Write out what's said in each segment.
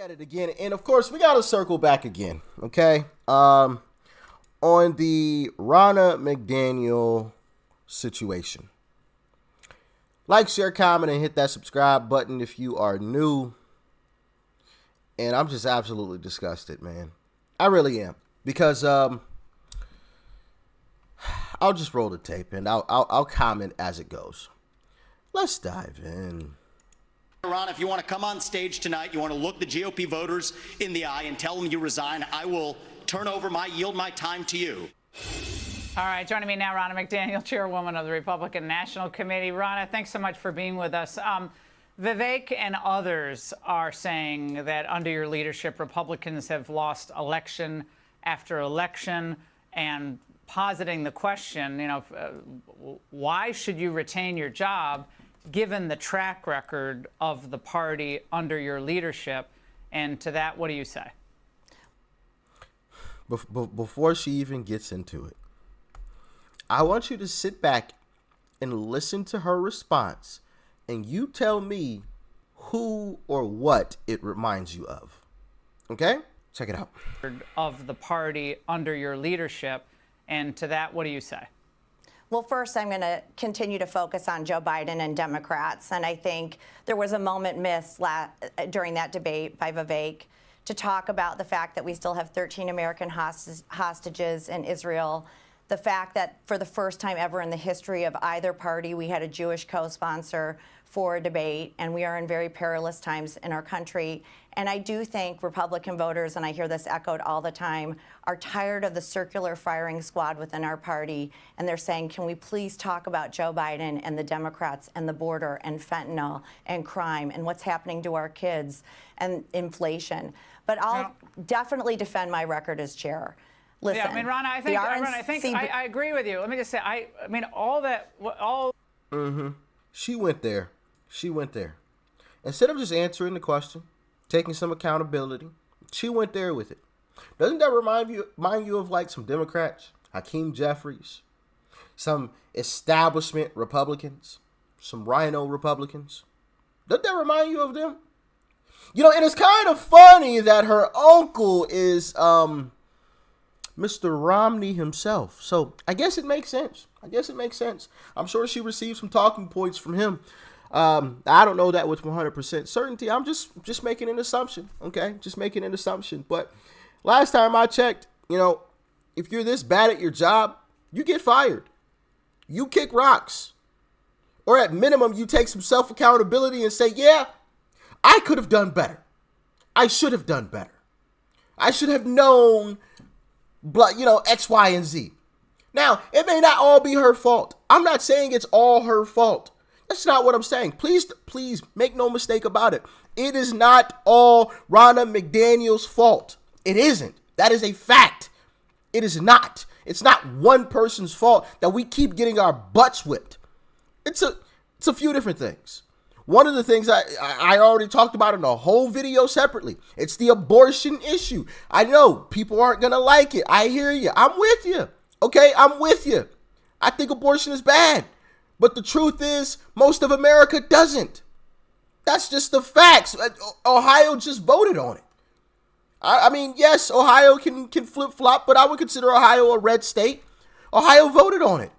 At it again, and of course we got to circle back again, okay, on the Ronna McDaniel situation. Like, share, comment, and hit that subscribe button if you are new. And I'm just absolutely disgusted, man. I really am, because I'll just roll the tape and I'll comment as it goes. Let's dive in. Ron, if you want to come on stage tonight, you want to look the GOP voters in the eye and tell them you resign, I will yield my time to you. All right, joining me now, Ronna McDaniel, chairwoman of the Republican National Committee. Ronna, thanks so much for being with us. Vivek and others are saying that under your leadership, Republicans have lost election after election, and positing the question, why should you retain your job given the track record of the party under your leadership? And to that, what do you say? Before she even gets into it, I want you to sit back and listen to her response, and you tell me who or what it reminds you of. Okay? Check it out. Of the party under your leadership. And to that, what do you say? Well, first, I'm going to continue to focus on Joe Biden and Democrats. And I think there was a moment missed during that debate by Vivek to talk about the fact that we still have 13 American hostages in Israel, the fact that for the first time ever in the history of either party, we had a Jewish co-sponsor for a debate, and we are in very perilous times in our country. And I do think Republican voters, and I hear this echoed all the time, are tired of the circular firing squad within our party, and they're saying, can we please talk about Joe Biden and the Democrats and the border and fentanyl and crime and what's happening to our kids and inflation. But I'll definitely defend my record as chair. Listen, yeah, I mean, Ronna, I agree with you. Let me just say, I mean, all that. She went there. Instead of just answering the question, taking some accountability, she went there with it. Doesn't that remind you of like some Democrats, Hakeem Jeffries, some establishment Republicans, some Rhino Republicans? Doesn't that remind you of them? And it's kind of funny that her uncle is Mr. Romney himself. So I guess it makes sense. I'm sure she received some talking points from him. I don't know that with 100% certainty. I'm just making an assumption, okay? Just making an assumption. But last time I checked, if you're this bad at your job, you get fired. You kick rocks. Or at minimum, you take some self-accountability and say, yeah, I could have done better. I should have done better. I should have known, X, Y, and Z. Now, it may not all be her fault. I'm not saying it's all her fault. That's not what I'm saying. Please make no mistake about it. It is not all Ronna McDaniel's fault. It isn't. That is a fact. It is not. It's not one person's fault that we keep getting our butts whipped. It's a few different things. One of the things I already talked about in a whole video separately. It's the abortion issue. I know people aren't going to like it. I hear you. I'm with you. Okay, I'm with you. I think abortion is bad. But the truth is, most of America doesn't. That's just the facts. Ohio just voted on it. I mean, yes, Ohio can flip-flop, but I would consider Ohio a red state. Ohio voted on it.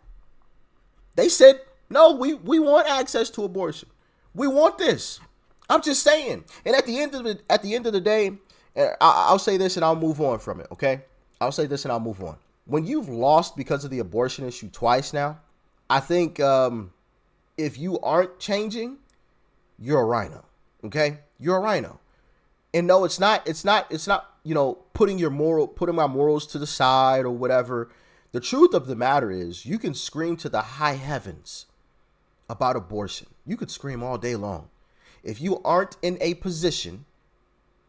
They said, no, we want access to abortion. We want this. I'm just saying. And at the end of the day, I'll say this and I'll move on from it, okay? I'll say this and I'll move on. When you've lost because of the abortion issue twice now, I think if you aren't changing, you're a rhino. Okay? You're a rhino. And no, it's not, putting my morals to the side or whatever. The truth of the matter is you can scream to the high heavens about abortion. You could scream all day long. If you aren't in a position,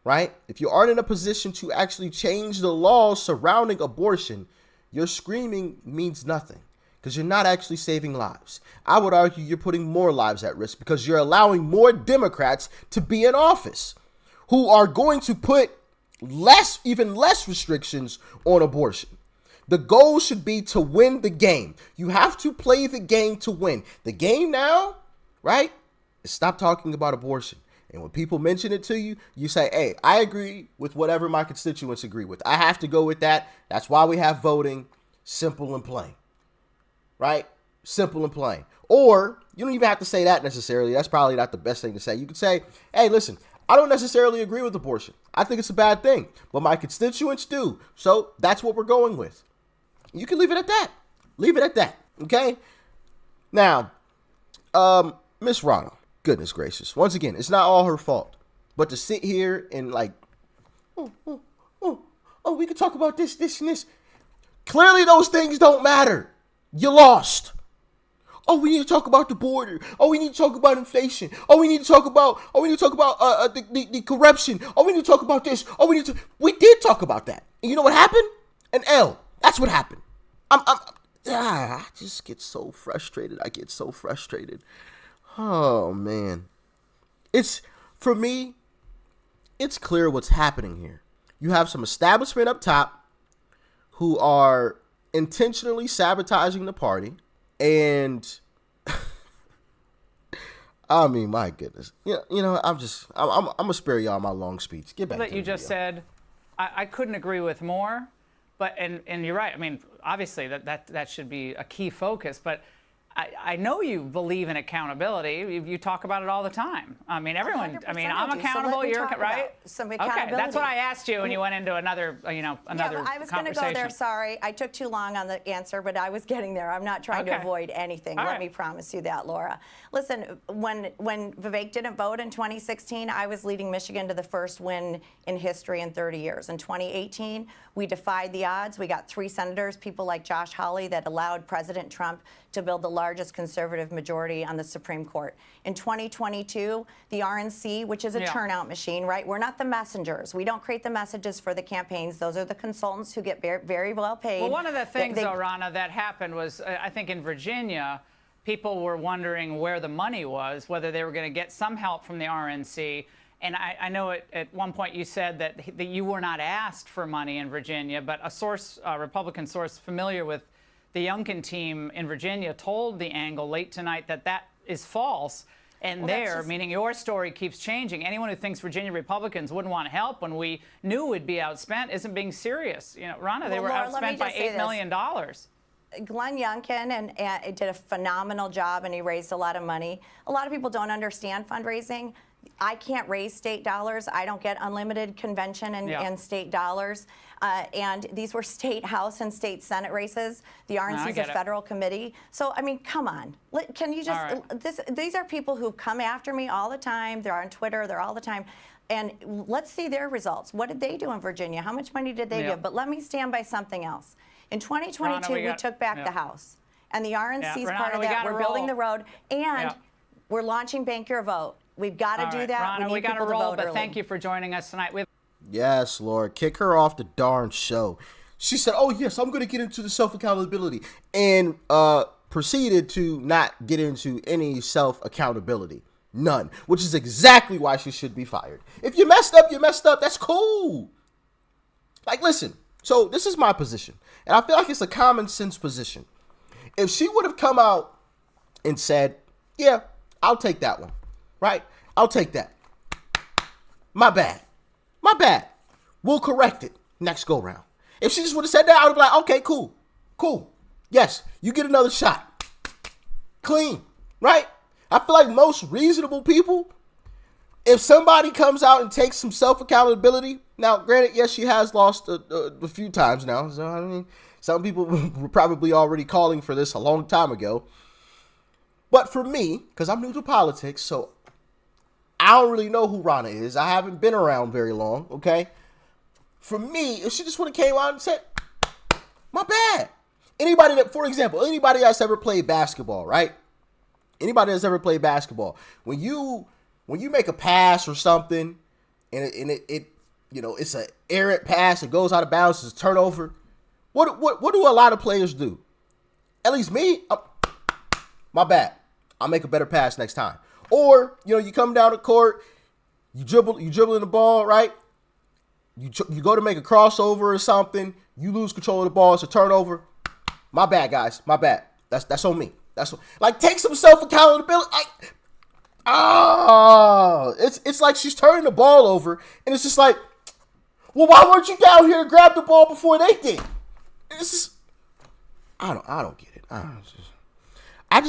right? If you aren't in a position to actually change the laws surrounding abortion, your screaming means nothing. Because you're not actually saving lives. I would argue you're putting more lives at risk because you're allowing more Democrats to be in office who are going to put even less restrictions on abortion. The goal should be to win the game. You have to play the game to win. The game now, right, is stop talking about abortion And when people mention it to you, you say, hey, I agree with whatever my constituents agree with. I have to go with that. That's why we have voting. Simple and plain. Right? Simple and plain. Or you don't even have to say that necessarily. That's probably not the best thing to say. You could say, hey, listen, I don't necessarily agree with abortion. I think it's a bad thing, but my constituents do. So that's what we're going with. You can leave it at that. Leave it at that. Okay? Now, Miss Rana, goodness gracious. Once again, it's not all her fault. But to sit here and like, we can talk about this, and this. Clearly those things don't matter. You lost. Oh, we need to talk about the border. Oh, we need to talk about inflation. Oh, we need to talk about. The corruption. Oh, we need to talk about this. Oh, we did talk about that. And you know what happened? An L. That's what happened. I just get so frustrated. I get so frustrated. Oh man, for me. It's clear what's happening here. You have some establishment up top who are intentionally sabotaging the party. And I mean, my goodness, I'm gonna spare y'all my long speech. Get back to that you just said. I couldn't agree with more, but and you're right. I mean, obviously that should be a key focus. But I know you believe in accountability. You talk about it all the time. I mean, everyone. I mean, I'm accountable. You're right. Some accountability. Okay, that's what I asked you, and you went into another. Another. I was going to go there. Sorry, I took too long on the answer, but I was getting there. I'm not trying to avoid anything. Let me promise you that, Laura. Listen, when Vivek didn't vote in 2016, I was leading Michigan to the first win in history in 30 years. In 2018, we defied the odds. We got 3 senators, people like Josh Hawley, that allowed President Trump to build the largest conservative majority on the Supreme Court. In 2022, the RNC, which is a turnout machine, right? We're not the messengers. We don't create the messages for the campaigns. Those are the consultants who get very, very well paid. Well, one of the things, though, Rana, that happened was, I think in Virginia, people were wondering where the money was, whether they were going to get some help from the RNC. And I know at one point you said that you were not asked for money in Virginia, but a Republican source familiar with the Youngkin team in Virginia told The Angle late tonight that is false. And meaning your story keeps changing. Anyone who thinks Virginia Republicans wouldn't want help when we knew we'd be outspent isn't being serious. Rana, they were outspent by $8 million. Glenn Youngkin and did a phenomenal job, and he raised a lot of money. A lot of people don't understand fundraising. I can't raise state dollars. I don't get unlimited convention and state dollars. And these were state House and state Senate races. The RNC is a federal committee. So, I mean, come on. Can you just, these are people who come after me all the time. They're on Twitter. They're all the time. And let's see their results. What did they do in Virginia? How much money did they give? But let me stand by something else. In 2022, we took back the House. And the RNC is part of that. We're building the road. And we're launching Bank Your Vote. We've got to do that. Rana, we got to roll, but thank you for joining us tonight. Yes, Lord. Kick her off the darn show. She said, oh, yes, I'm going to get into the self-accountability. And proceeded to not get into any self-accountability. None. Which is exactly why she should be fired. If you messed up, you messed up. That's cool. Like, listen. So this is my position. And I feel like it's a common sense position. If she would have come out and said, yeah, I'll take that one. Right? I'll take that. My bad. My bad. We'll correct it next go round. If she just would have said that, I would have been like, okay, cool. Cool. Yes, you get another shot. Clean. Right? I feel like most reasonable people, if somebody comes out and takes some self-accountability, now, granted, yes, she has lost a few times now. So, I mean, some people were probably already calling for this a long time ago. But for me, because I'm new to politics, so I don't really know who Rana is. I haven't been around very long, okay? For me, if she just would have came out and said, my bad. Anybody that, for example, anybody that's ever played basketball, right? Anybody that's ever played basketball, when you make a pass or something, and it it's an errant pass, it goes out of bounds, it's a turnover. What do a lot of players do? At least me, my bad. I'll make a better pass next time. Or, you come down the court, you dribbling the ball, right? You go to make a crossover or something, you lose control of the ball, it's a turnover. My bad, guys. My bad. That's on me. Take some self-accountability. Oh, it's like she's turning the ball over, and it's just like, well, why weren't you down here to grab the ball before they did? It's just, I don't get it. I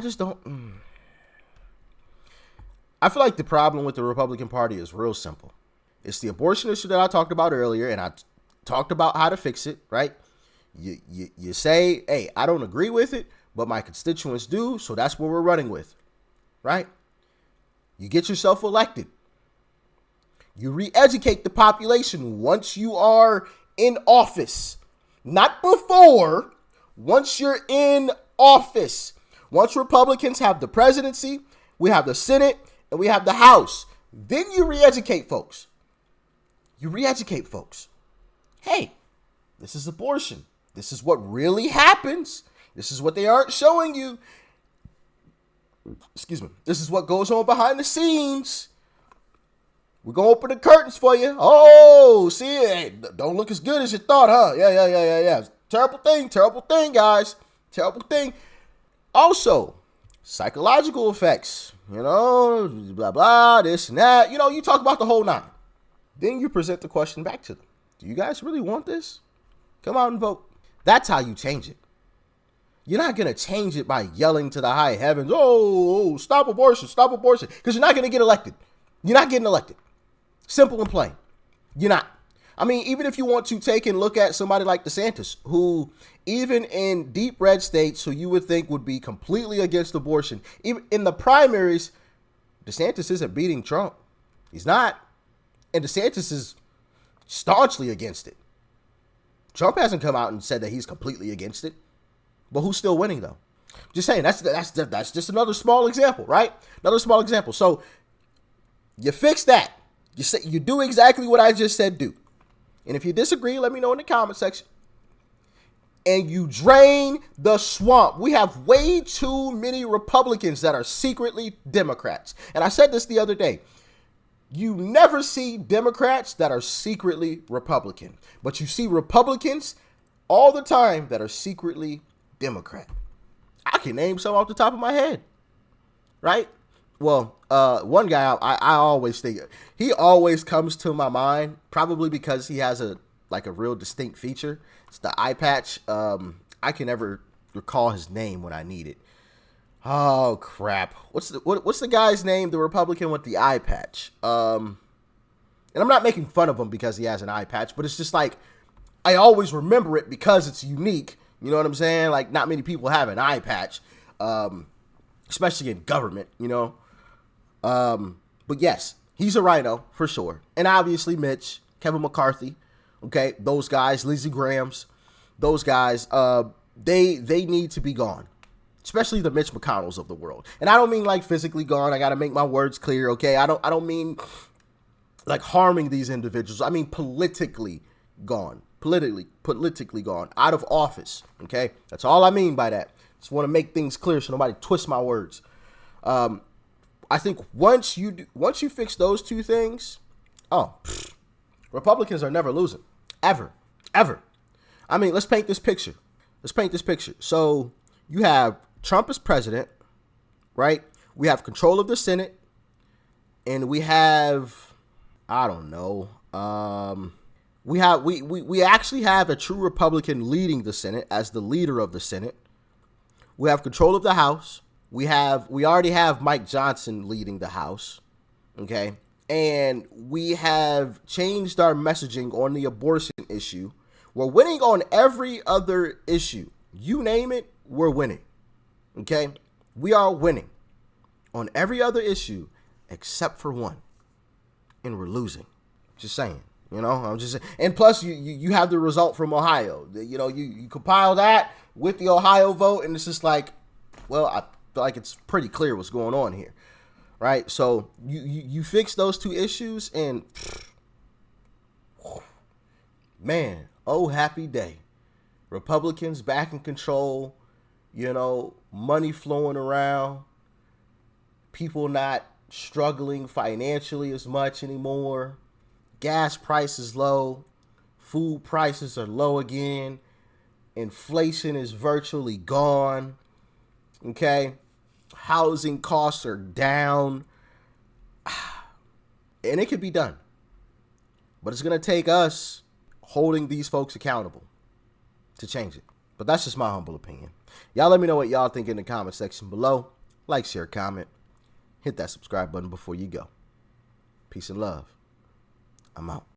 just don't. I feel like the problem with the Republican Party is real simple. It's the abortion issue that I talked about earlier, and I talked about how to fix it, right? You say, hey, I don't agree with it, but my constituents do, so that's what we're running with, right? You get yourself elected. You re-educate the population once you are in office. Not before, once you're in office. Once Republicans have the presidency, we have the Senate, and we have the House. Then you re-educate folks. You re-educate folks. Hey, this is abortion. This is what really happens. This is what they aren't showing you. Excuse me. This is what goes on behind the scenes. We're going to open the curtains for you. Oh, see it. Don't look as good as you thought, huh? Yeah. Terrible thing, guys. Terrible thing. Also, psychological effects. Blah, blah, this and that. You talk about the whole nine. Then you present the question back to them. Do you guys really want this? Come out and vote. That's how you change it. You're not going to change it by yelling to the high heavens, oh, stop abortion, because you're not going to get elected. You're not getting elected. Simple and plain. You're not. I mean, even if you want to take and look at somebody like DeSantis, who even in deep red states who you would think would be completely against abortion, even in the primaries, DeSantis isn't beating Trump. He's not. And DeSantis is staunchly against it. Trump hasn't come out and said that he's completely against it. But who's still winning, though? Just saying, that's just another small example, right? Another small example. So you fix that. You do exactly what I just said do. And if you disagree, let me know in the comment section. And you drain the swamp. We have way too many Republicans that are secretly Democrats. And I said this the other day. You never see Democrats that are secretly Republican. But you see Republicans all the time that are secretly Democrat. I can name some off the top of my head. Right? Well, one guy I always think, he always comes to my mind, probably because he has a real distinct feature. It's the eye patch. I can never recall his name when I need it. Oh crap! What's the guy's name? The Republican with the eye patch. And I'm not making fun of him because he has an eye patch, but it's just like I always remember it because it's unique. You know what I'm saying? Like not many people have an eye patch, especially in government. But yes, he's a rhino for sure, and obviously Mitch, Kevin McCarthy. Okay, those guys, Lindsey Graham's, those guys. They need to be gone. Especially the Mitch McConnells of the world. And I don't mean like physically gone. I got to make my words clear, okay? I don't mean like harming these individuals. I mean politically gone. Politically gone. Out of office, okay? That's all I mean by that. Just want to make things clear so nobody twists my words. I think once you fix those two things, Republicans are never losing. Ever. I mean, let's paint this picture. So you have Trump as president, right? We have control of the Senate, and we have, I don't know, we actually have a true Republican leading the Senate as the leader of the Senate. We have control of the House. We already have Mike Johnson leading the House, okay? And we have changed our messaging on the abortion issue. We're winning on every other issue. You name it, we're winning. Okay? We are winning on every other issue except for one. And we're losing. Just saying. I'm just saying. And plus, you have the result from Ohio. You compile that with the Ohio vote, and it's just like, well, I feel like it's pretty clear what's going on here. Right? So you fix those two issues, and man, oh, happy day. Republicans back in control. Money flowing around, people not struggling financially as much anymore, gas prices low, food prices are low again, inflation is virtually gone, okay? Housing costs are down. And it could be done. But it's going to take us holding these folks accountable to change it. But that's just my humble opinion. Y'all let me know what y'all think in the comment section below. Like, share, comment. Hit that subscribe button before you go. Peace and love. I'm out.